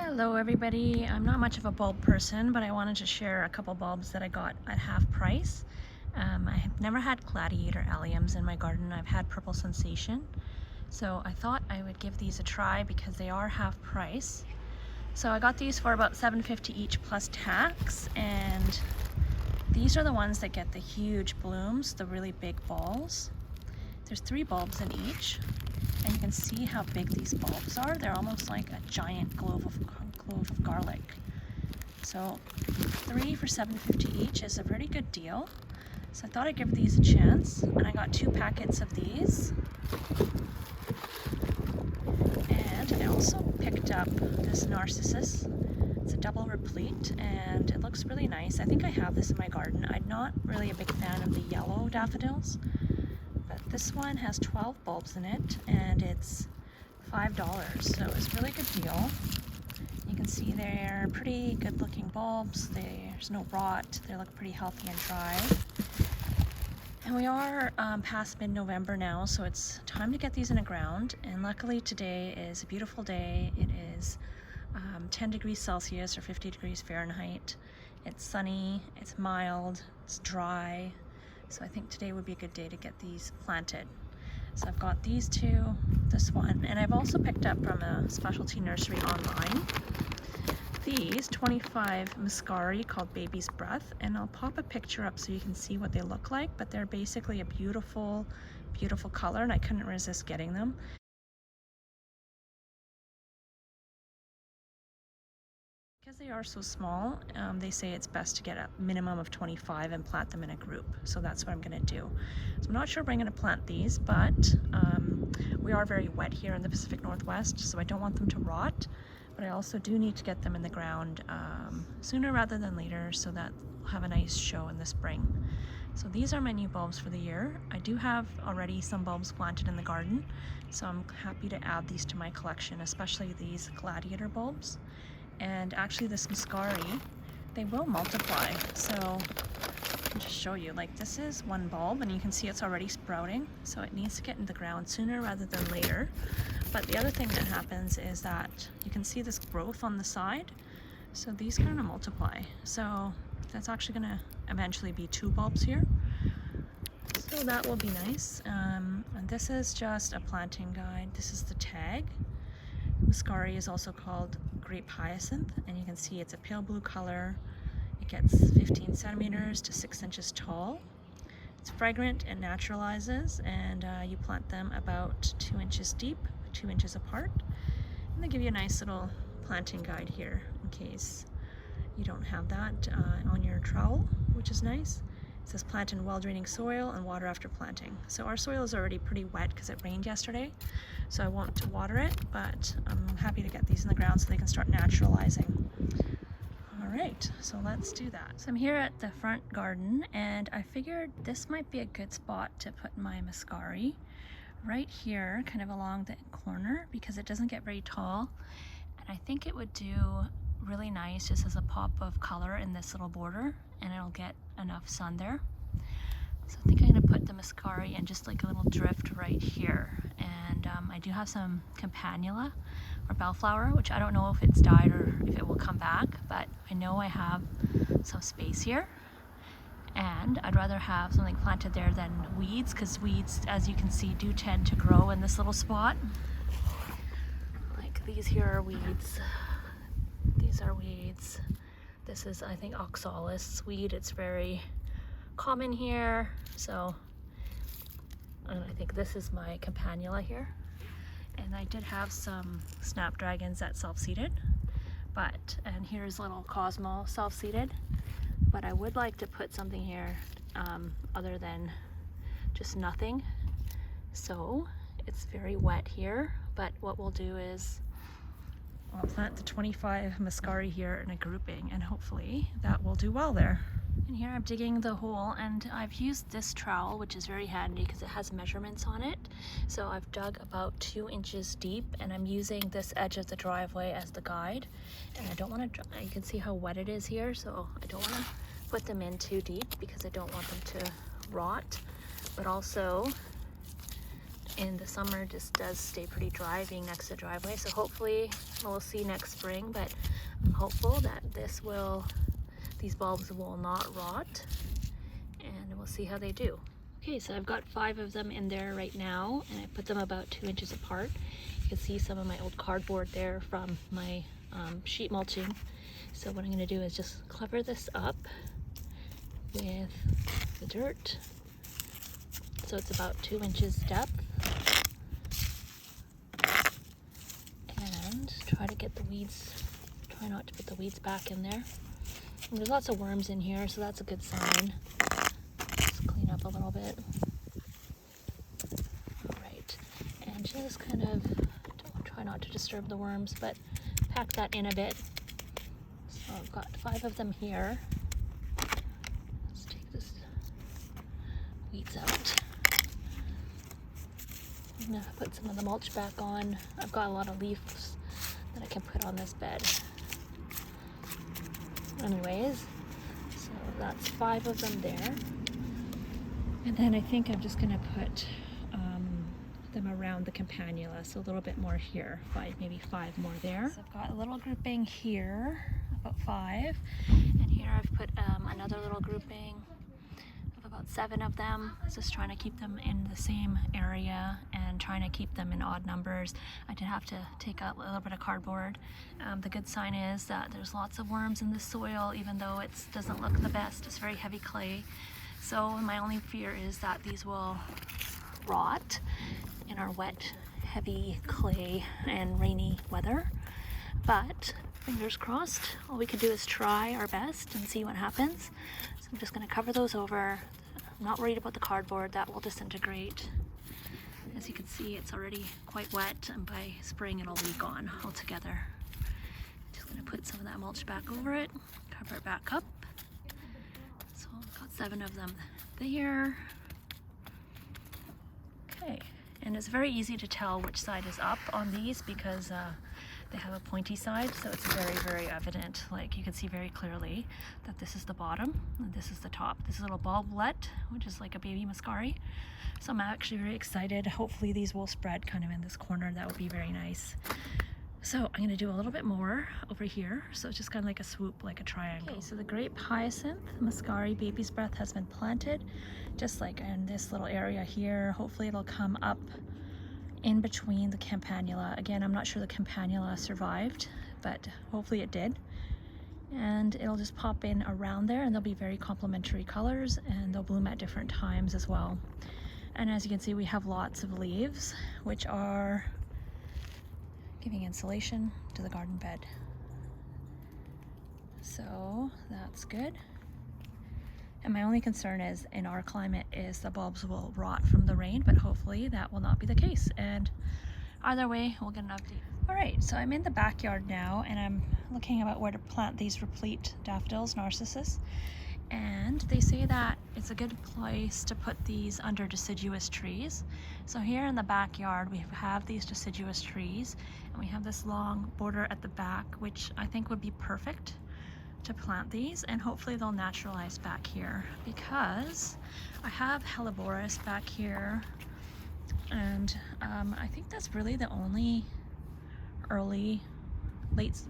Hello everybody, I'm not much of a bulb person, but I wanted to share a couple bulbs that I got at half price. I have never had Gladiator Alliums in my garden. I've had Purple Sensation. So I thought I would give these a try because they are half price. So I got these for about $7.50 each plus tax, and these are the ones that get the huge blooms, the really big balls. There's 3 bulbs in each, and you can see how big these bulbs are. They're almost like a giant clove of garlic. So 3 for $7.50 each is a pretty good deal. So I thought I'd give these a chance, and I got 2 packets of these. And I also picked up this Narcissus. It's a double replete, and it looks really nice. I think I have this in my garden. I'm not really a big fan of the yellow daffodils, but this one has 12 bulbs in it, and it's $5, so it's a really good deal. You can see they're pretty good looking bulbs. There's no rot. They look pretty healthy and dry. And we are past mid-November now, so it's time to get these in the ground. And luckily today is a beautiful day. It is 10 degrees Celsius or 50 degrees Fahrenheit. It's sunny, it's mild, it's dry. So I think today would be a good day to get these planted. So I've got these 2, this one, and I've also picked up from a specialty nursery online these 25 Muscari called Baby's Breath, and I'll pop a picture up so you can see what they look like, but they're basically a beautiful, beautiful color, and I couldn't resist getting them. Because they are so small, they say it's best to get a minimum of 25 and plant them in a group. So that's what I'm going to do. So I'm not sure where I'm going to plant these, but we are very wet here in the Pacific Northwest, so I don't want them to rot. But I also do need to get them in the ground sooner rather than later, so that we'll have a nice show in the spring. So these are my new bulbs for the year. I do have already some bulbs planted in the garden, so I'm happy to add these to my collection, especially these Gladiator bulbs. And actually this Muscari, they will multiply. So I can just show you, like, this is one bulb and you can see it's already sprouting. So it needs to get in the ground sooner rather than later. But the other thing that happens is that you can see this growth on the side. So these kind of multiply. So that's actually gonna eventually be 2 bulbs here. So that will be nice. And this is just a planting guide. This is the tag. Muscari is also called grape hyacinth, and you can see it's a pale blue color. It gets 15 centimeters to 6 inches tall. It's fragrant and naturalizes, and you plant them about 2 inches deep, 2 inches apart. And they give you a nice little planting guide here in case you don't have that on your trowel, which is nice. It says plant in well-draining soil and water after planting. So our soil is already pretty wet because it rained yesterday, so I won't water it, but I'm happy to get these in the ground so they can start naturalizing. All right, so let's do that. So I'm here at the front garden, and I figured this might be a good spot to put my Muscari right here, kind of along the corner, because it doesn't get very tall, and I think it would do really nice just as a pop of color in this little border, and it'll get enough sun there. So I think I'm gonna put the Muscari in just like a little drift right here. And I do have some campanula or bellflower, which I don't know if it's died or if it will come back, but I know I have some space here. And I'd rather have something planted there than weeds, because weeds, as you can see, do tend to grow in this little spot. Like these here are weeds. These are weeds. This is, I think, oxalis weed. It's very common here. So, and I think this is my campanula here. And I did have some snapdragons that self-seeded, and here's little Cosmo self-seeded. But I would like to put something here other than just nothing. So it's very wet here, but what we'll do is I'll plant the 25 Muscari here in a grouping, and hopefully that will do well there. And here I'm digging the hole, and I've used this trowel, which is very handy because it has measurements on it. So I've dug about 2 inches deep, and I'm using this edge of the driveway as the guide. And I don't want to, you can see how wet it is here, so I don't want to put them in too deep because I don't want them to rot. But also, in the summer just does stay pretty dry being next to the driveway. So hopefully we'll see next spring, but I'm hopeful that these bulbs will not rot, and we'll see how they do. Okay, so I've got 5 of them in there right now, and I put them about 2 inches apart. You can see some of my old cardboard there from my sheet mulching. So what I'm going to do is just cover this up with the dirt. So it's about 2 inches depth. And try to get the weeds, try not to put the weeds back in there. And there's lots of worms in here, so that's a good sign. Just clean up a little bit. Alright, and just kind of try not to disturb the worms, but pack that in a bit. So I've got 5 of them here. Let's take this weeds out. I'm gonna put some of the mulch back on. I've got a lot of leaves that I can put on this bed. Anyways, so that's 5 of them there. And then I think I'm just gonna put them around the campanula, so a little bit more here, maybe 5 more there. So I've got a little grouping here, about 5, and here I've put another little grouping of about 7 of them, just trying to keep them in the same area and trying to keep them in odd numbers. I did have to take out a little bit of cardboard. The good sign is that there's lots of worms in the soil, even though it doesn't look the best. It's very heavy clay. So my only fear is that these will rot in our wet, heavy clay and rainy weather. But fingers crossed, all we can do is try our best and see what happens. So I'm just going to cover those over. I'm not worried about the cardboard, that will disintegrate. As you can see, it's already quite wet, and by spring it'll be gone altogether. Just going to put some of that mulch back over it, cover it back up. So I've got 7 of them there. Okay, and it's very easy to tell which side is up on these because they have a pointy side, so it's very, very evident. Like, you can see very clearly that this is the bottom and this is the top. This is a little bulblet, which is like a baby Muscari. So I'm actually very excited. Hopefully these will spread kind of in this corner. That would be very nice. So I'm going to do a little bit more over here. So it's just kind of like a swoop, like a triangle. Okay, so the grape hyacinth, Muscari baby's breath, has been planted just like in this little area here. Hopefully it'll come up in between the campanula. Again, I'm not sure the campanula survived, but hopefully it did. And it'll just pop in around there, and they'll be very complementary colors, and they'll bloom at different times as well. And as you can see, we have lots of leaves, which are giving insulation to the garden bed. So that's good. And my only concern is, in our climate, is the bulbs will rot from the rain, but hopefully that will not be the case. And either way, we'll get an update. All right, so I'm in the backyard now, and I'm looking about where to plant these Replete daffodils, Narcissus. And they say that it's a good place to put these under deciduous trees. So here in the backyard, we have these deciduous trees, and we have this long border at the back, which I think would be perfect to plant these, and hopefully they'll naturalize back here, because I have Helleborus back here, and I think that's really the only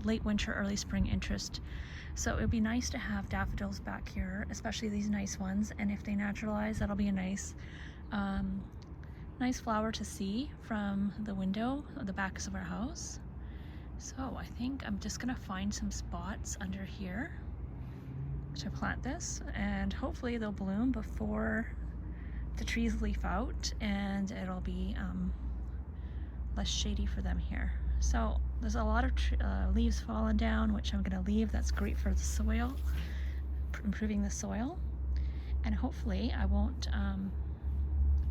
late winter, early spring interest. So it would be nice to have daffodils back here, especially these nice ones, and if they naturalize, that'll be a nice nice flower to see from the window of the backs of our house. So I think I'm just gonna find some spots under here to plant this, and hopefully they'll bloom before the trees leaf out, and it'll be less shady for them here. So there's a lot of leaves falling down, which I'm gonna leave. That's great for the soil, improving the soil, and hopefully I won't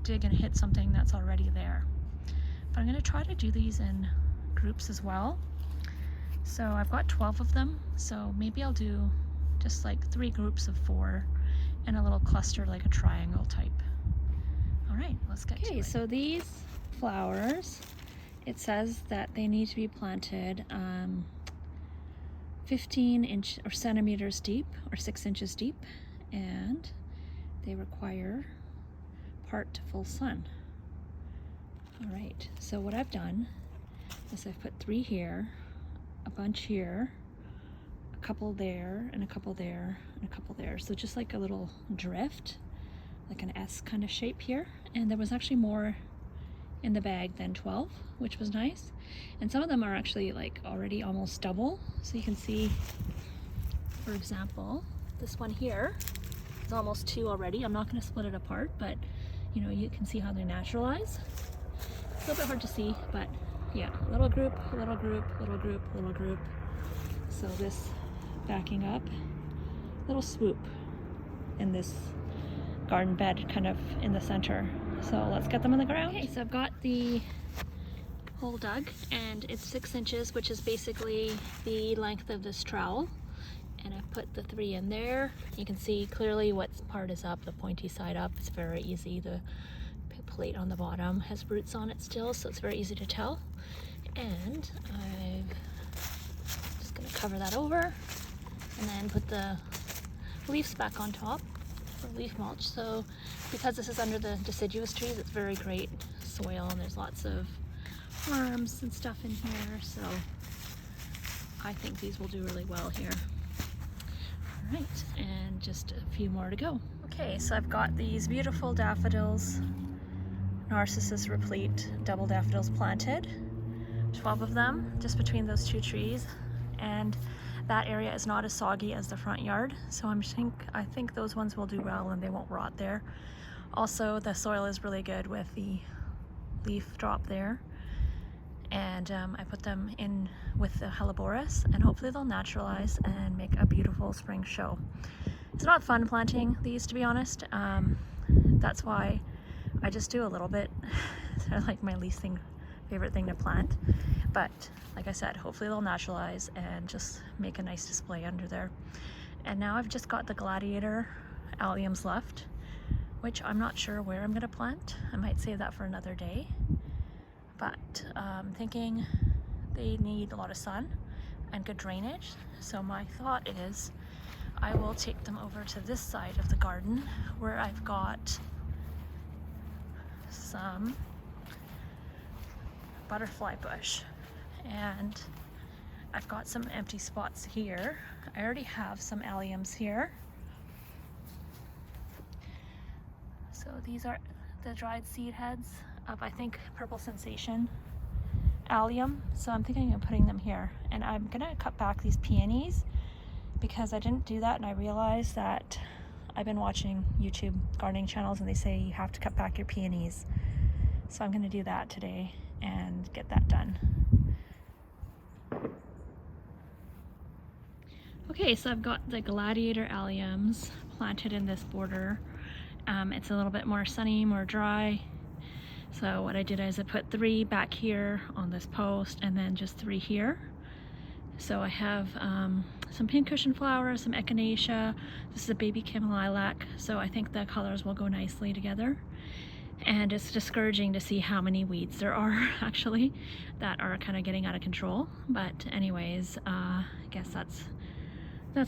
dig and hit something that's already there. But I'm gonna try to do these in groups as well. So I've got 12 of them, so maybe I'll do just like 3 groups of 4 in a little cluster, like a triangle type. All right, let's get to it. Okay, so these flowers, it says that they need to be planted 15 centimeters deep, or 6 inches deep, and they require part to full sun. All right, so what I've done is I've put 3 here, a bunch here, a couple there, and a couple there, and a couple there. So just like a little drift, like an S kind of shape here. And there was actually more in the bag than 12, which was nice. And some of them are actually like already almost double. So you can see, for example, this one here is almost 2 already. I'm not going to split it apart, but you know, you can see how they naturalize. It's a little bit hard to see, but yeah, little group, little group, little group, little group. So this backing up, little swoop in this garden bed kind of in the center. So let's get them in the ground. Okay, so I've got the hole dug and it's 6 inches, which is basically the length of this trowel. And I've put the 3 in there. You can see clearly what part is up, the pointy side up. It's very easy. The plate on the bottom has roots on it still, so it's very easy to tell. And I'm just gonna cover that over and then put the leaves back on top for leaf mulch. So because this is under the deciduous trees, it's very great soil and there's lots of worms and stuff in here. So I think these will do really well here. All right, and just a few more to go. Okay, so I've got these beautiful daffodils, Narcissus Replete double daffodils planted, 12 of them just between those 2 trees, and that area is not as soggy as the front yard, so I think those ones will do well and they won't rot there. Also, the soil is really good with the leaf drop there, and I put them in with the Helleborus, and hopefully they'll naturalize and make a beautiful spring show. It's not fun planting these, to be honest. That's why I just do a little bit. They're like my least favorite thing to plant, but like I said, hopefully they'll naturalize and just make a nice display under there. And now I've just got the Gladiator alliums left, which I'm not sure where I'm gonna plant. I might save that for another day, but I'm thinking they need a lot of sun and good drainage. So my thought is I will take them over to this side of the garden where I've got some butterfly bush, and I've got some empty spots here. I already have some alliums here. So these are the dried seed heads of, I think, Purple Sensation allium. So I'm thinking of putting them here, and I'm gonna cut back these peonies because I didn't do that, and I realized that I've been watching YouTube gardening channels and they say you have to cut back your peonies. So I'm gonna do that today and get that done. Okay, so I've got the Gladiator alliums planted in this border. It's a little bit more sunny, more dry. So what I did is I put 3 back here on this post and then just 3 here. So I have some pincushion flowers, some echinacea. This is a baby Kim lilac, so I think the colors will go nicely together. And it's discouraging to see how many weeds there are actually that are kind of getting out of control. But anyways, I guess that's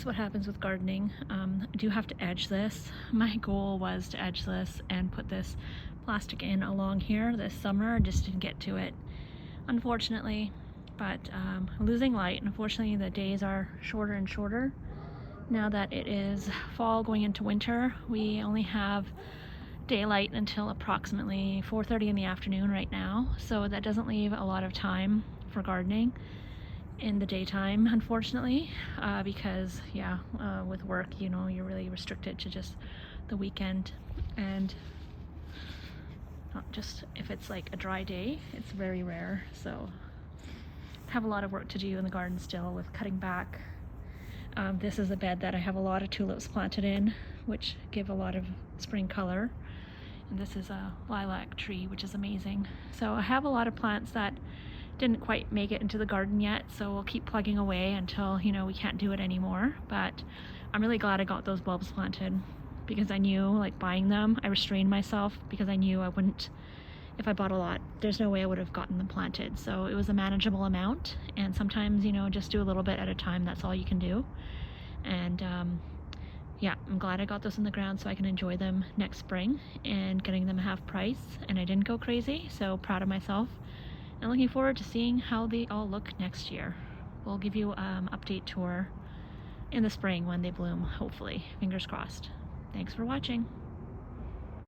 what happens with gardening. I do have to edge this. My goal was to edge this and put this plastic in along here this summer. I just didn't get to it, unfortunately. But losing light, unfortunately the days are shorter and shorter. Now that it is fall going into winter, we only have daylight until approximately 4:30 in the afternoon right now. So that doesn't leave a lot of time for gardening in the daytime, unfortunately, because yeah, with work, you know, you're really restricted to just the weekend, and not just if it's like a dry day, it's very rare. So have a lot of work to do in the garden still with cutting back. This is a bed that I have a lot of tulips planted in, which give a lot of spring color. And this is a lilac tree, which is amazing. So I have a lot of plants that didn't quite make it into the garden yet, so we'll keep plugging away until, you know, we can't do it anymore. But I'm really glad I got those bulbs planted, because I knew, like, buying them, I restrained myself because I knew I wouldn't, if I bought a lot, there's no way I would have gotten them planted. So it was a manageable amount, and sometimes, you know, just do a little bit at a time. That's all you can do. And yeah, I'm glad I got those in the ground so I can enjoy them next spring, and getting them half price, and I didn't go crazy, so proud of myself. And looking forward to seeing how they all look next year. We'll give you an update tour in the spring when they bloom, hopefully. Fingers crossed. Thanks for watching.